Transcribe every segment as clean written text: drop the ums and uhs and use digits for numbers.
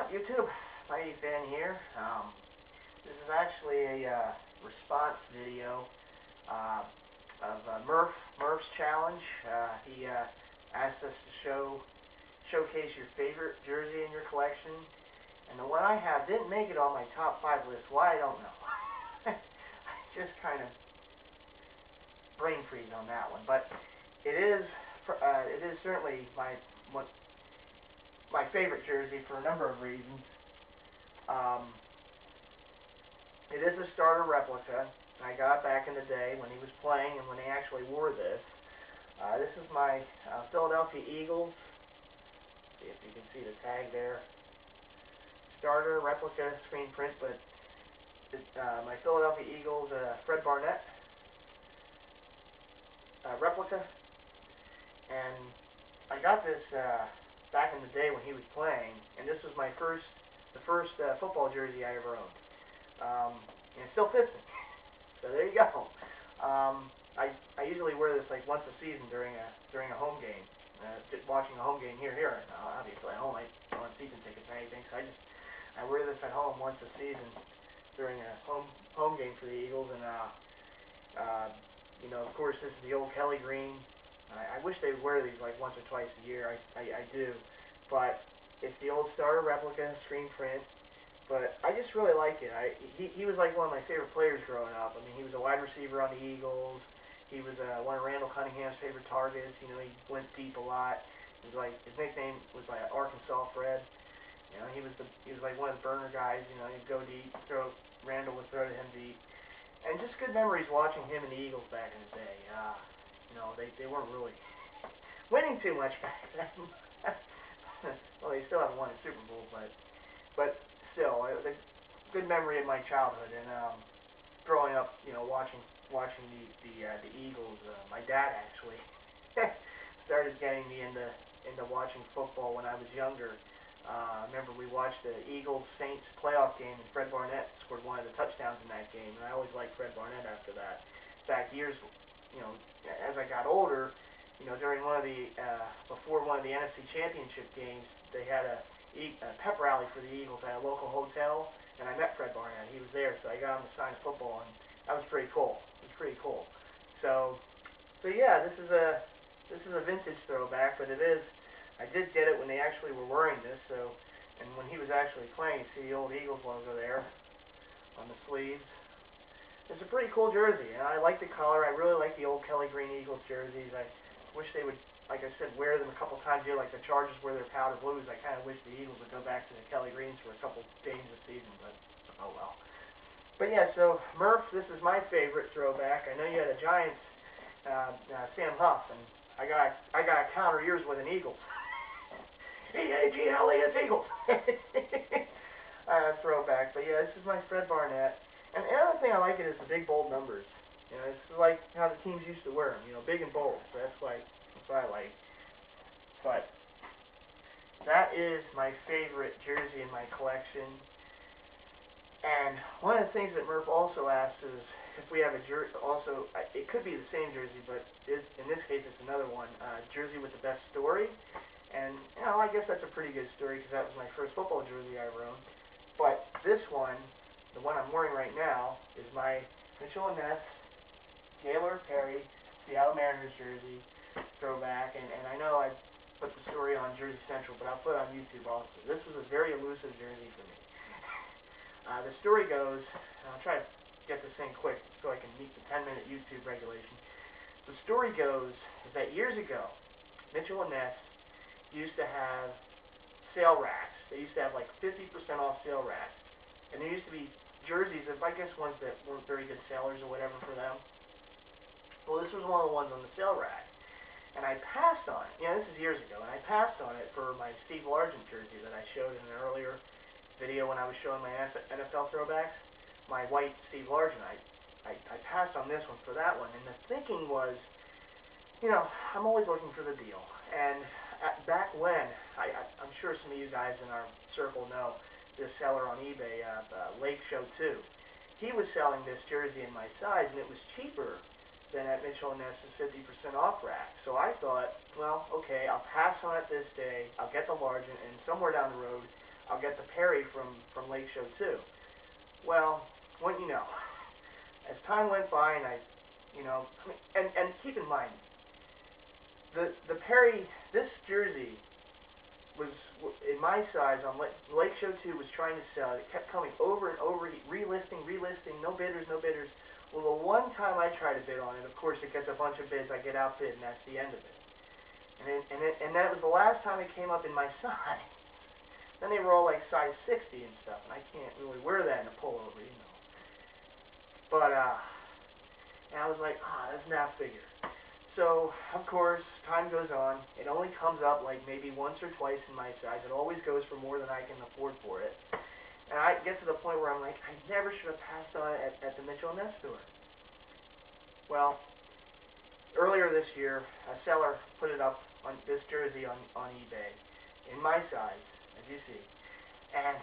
up, YouTube? MightyFan here. This is actually a response video of Murf's challenge. He asked us to showcase your favorite jersey in your collection, and the one I have didn't make it on my top 5 list. Why, I don't know. I just kind of brain freeze on that one, but it is certainly my favorite jersey for a number of reasons. It is a starter replica. I got it back in the day when he was playing and when he actually wore this. This is my Philadelphia Eagles. See if you can see the tag there. Starter replica screen print, but my Philadelphia Eagles Fred Barnett replica. And I got this back in the day when he was playing, and this was the first football jersey I ever owned. And it still fits me. So there you go. I usually wear this like once a season during a home game. Watching a home game here. Obviously at home I don't have season tickets or anything, so I wear this at home once a season during a home game for the Eagles. And you know, of course, this is the old Kelly green. I wish they would wear these like once or twice a year. I do, but it's the old starter replica screen print. But I just really like it. He was like one of my favorite players growing up. I mean, he was a wide receiver on the Eagles. He was one of Randall Cunningham's favorite targets. You know, he went deep a lot. It was like his nickname was like Arkansas Fred. You know, he was like one of the burner guys. You know, he'd go deep, Randall would throw to him deep, and just good memories watching him and the Eagles back in the day. You know, they weren't really winning too much back then. Well, they still haven't won a Super Bowl, but still, a good memory of my childhood and growing up. You know, watching the Eagles. My dad actually started getting me into watching football when I was younger. I remember we watched the Eagles-Saints playoff game, and Fred Barnett scored one of the touchdowns in that game, and I always liked Fred Barnett after that. In fact, years, you know, as I got older, you know, during before one of the NFC Championship games, they had a pep rally for the Eagles at a local hotel, and I met Fred Barnett. He was there, so I got him to sign football, and that was pretty cool. It was pretty cool. So yeah, this is a vintage throwback, but it is. I did get it when they actually were wearing this, and when he was actually playing, you see the old Eagles logo there on the sleeves. It's a pretty cool jersey, and I like the color. I really like the old Kelly green Eagles jerseys. I wish they would, like I said, wear them a couple times a year, like the Chargers wear their powder blues. I kind of wish the Eagles would go back to the Kelly greens for a couple games this season, but oh well. But yeah, so Murf, this is my favorite throwback. I know you had a Giants, Sam Huff, and I got to counter yours with an Eagles. E-A-G-L-E-S Eagles. Throwback. But yeah, this is my Fred Barnett. And the other thing I like it is the big bold numbers. You know, it's like how the teams used to wear them. You know, big and bold. So that's what I like. But that is my favorite jersey in my collection. And one of the things that Murf also asks is if we have a jersey. Also, it could be the same jersey, but in this case, it's another one. Jersey with the best story. And, you know, I guess that's a pretty good story because that was my first football jersey I ever owned. But this one, the one I'm wearing right now, is my Mitchell & Ness, Gaylor Perry, Seattle Mariners jersey, throwback. And I know I put the story on Jersey Central, but I'll put it on YouTube also. This was a very elusive jersey for me. The story goes, and I'll try to get this in quick so I can meet the 10-minute YouTube regulation. The story goes is that years ago, Mitchell & Ness used to have sale racks. They used to have like 50% off sale racks. And there used to be jerseys of, I guess, ones that weren't very good sellers or whatever for them. Well, this was one of the ones on the sale rack. And I passed on it. You know, this is years ago. And I passed on it for my Steve Largent jersey that I showed in an earlier video when I was showing my NFL throwbacks. My white Steve Largent. I passed on this one for that one. And the thinking was, you know, I'm always looking for the deal. And back when, I'm sure some of you guys in our circle know this seller on eBay, Lake Show 2. He was selling this jersey in my size, and it was cheaper than at Mitchell & Ness's 50% off rack. So I thought, well, okay, I'll pass on it this day. I'll get the Largent, and somewhere down the road, I'll get the Perry from Lake Show 2. Well, wouldn't you know, as time went by and and keep in mind, the Perry, this jersey was, in my size, on Lake Show 2 was trying to sell it. It kept coming over and over, relisting, no bidders. Well, the one time I try to bid on it, of course it gets a bunch of bids, I get outbid, and that's the end of it. And that was the last time it came up in my size. Then they were all like size 60 and stuff, and I can't really wear that in a pullover, you know. But, and I was like, doesn't that figure? So, of course, time goes on. It only comes up like maybe once or twice in my size. It always goes for more than I can afford for it. And I get to the point where I'm like, I never should have passed on it at the Mitchell & Ness store. Well, earlier this year, a seller put it up on this jersey on eBay in my size, as you see. And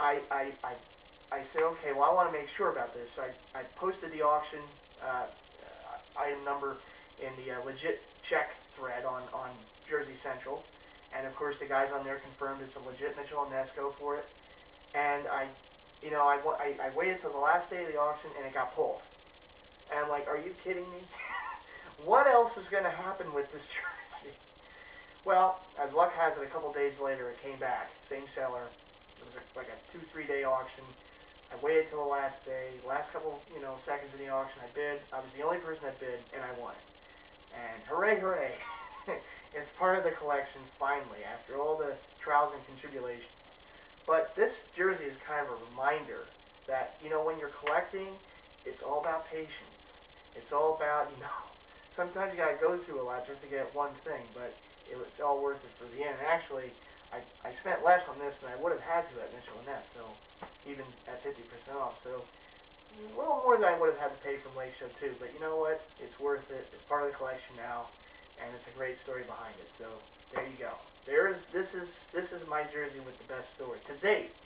I said, okay, well, I want to make sure about this. So I posted the auction item number in the legit check thread on Jersey Central. And, of course, the guys on there confirmed it's a legit Mitchell & Ness, go for it. And I waited till the last day of the auction, and it got pulled. And I'm like, are you kidding me? What else is going to happen with this jersey? Well, as luck has it, a couple days later, it came back. Same seller. It was like a 2-3 day auction. I waited till the last day, last couple, seconds in the auction. I bid. I was the only person that bid, and I won it. And hooray, hooray! It's part of the collection finally, after all the trials and tribulations. But this jersey is kind of a reminder that, when you're collecting, it's all about patience. It's all about, sometimes you got to go through a lot just to get one thing, but it's all worth it for the end. And actually, I spent less on this than I would have had to at Mitchell & Ness, so even at 50% off. So a little more than I would have had to pay from Lake Show 2, but you know what? It's worth it. It's part of the collection now, and it's a great story behind it. So there you go. This is my jersey with the best story to date.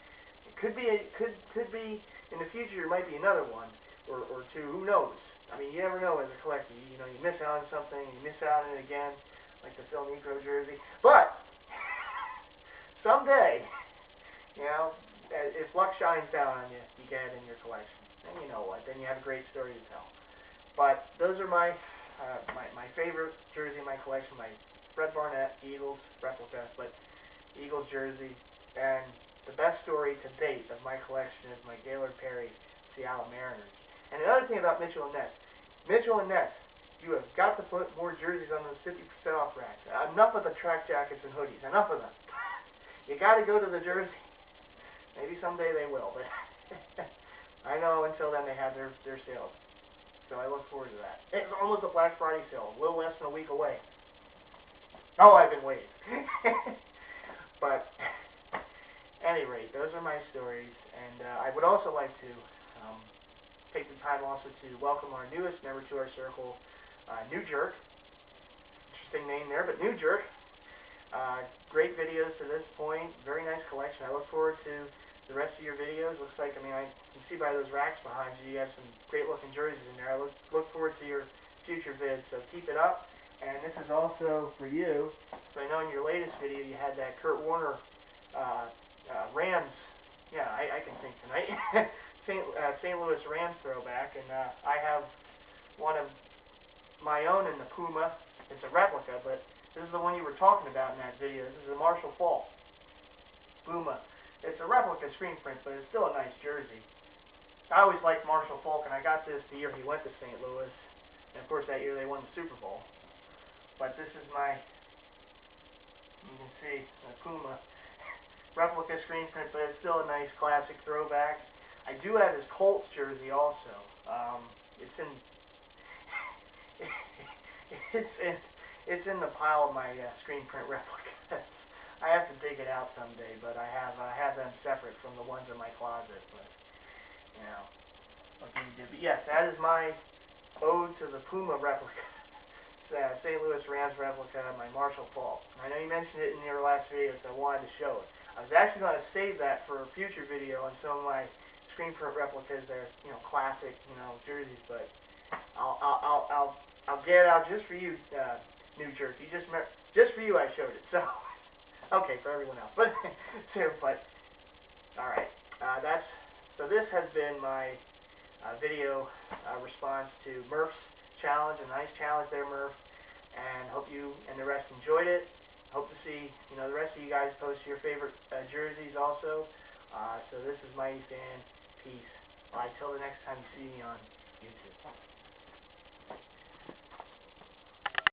It could be in the future. There might be another one or two. Who knows? I mean, you never know as a collector. You miss out on something, you miss out on it again, like the Phil Negro jersey. But someday, if luck shines down on you, you get it in your collection. And you know what? Then you have a great story to tell. But those are my favorite jersey in my collection. My Fred Barnett Eagles replica, but Eagles jersey. And the best story to date of my collection is my Gaylord Perry Seattle Mariners. And another thing about Mitchell & Ness. Mitchell & Ness, you have got to put more jerseys on those 50% off racks. Enough of the track jackets and hoodies. Enough of them. You got to go to the jersey. Maybe someday they will, but I know until then they have their sales. So I look forward to that. It's almost a Black Friday sale. A little less than a week away. Oh, I've been waiting. But, at any rate, those are my stories. And I would also like to take the time also to welcome our newest member to our circle, NuJerk. Interesting name there, but NuJerk. Great videos to this point. Very nice collection. I look forward to the rest of your videos. Looks like, I can see by those racks behind you, you have some great looking jerseys in there. I look forward to your future vids, so keep it up. And this is also for you. So I know in your latest video you had that Kurt Warner Rams. Yeah, I can think tonight. St. Louis Rams throwback, and I have one of my own in the Puma. It's a replica, but this is the one you were talking about in that video. This is a Marshall Faulk Puma. It's a replica screen print, but it's still a nice jersey. I always liked Marshall Faulk, and I got this the year he went to St. Louis. And of course that year they won the Super Bowl. But this is my, you can see, the Puma replica screen print, but it's still a nice classic throwback. I do have his Colts jersey also. It's in the pile of my screen print replicas. I have to dig it out someday, but I have them separate from the ones in my closet. But what can you do? But yes, that is my ode to the Puma replica. St. Louis Rams replica, my Marshall Faulk. I know you mentioned it in your last video, so I wanted to show it. I was actually going to save that for a future video on some of my screen print replicas. They're classic jerseys, but I'll get it out just for you, NuJerk. Just for you I showed it. So Okay, for everyone else, but all right. So this has been my video response to Murf's challenge. A nice challenge there, Murf, and hope you and the rest enjoyed it. Hope to see the rest of you guys post your favorite jerseys also. So this is Mighty Fan. Peace. Bye. Till the next time you see me on YouTube.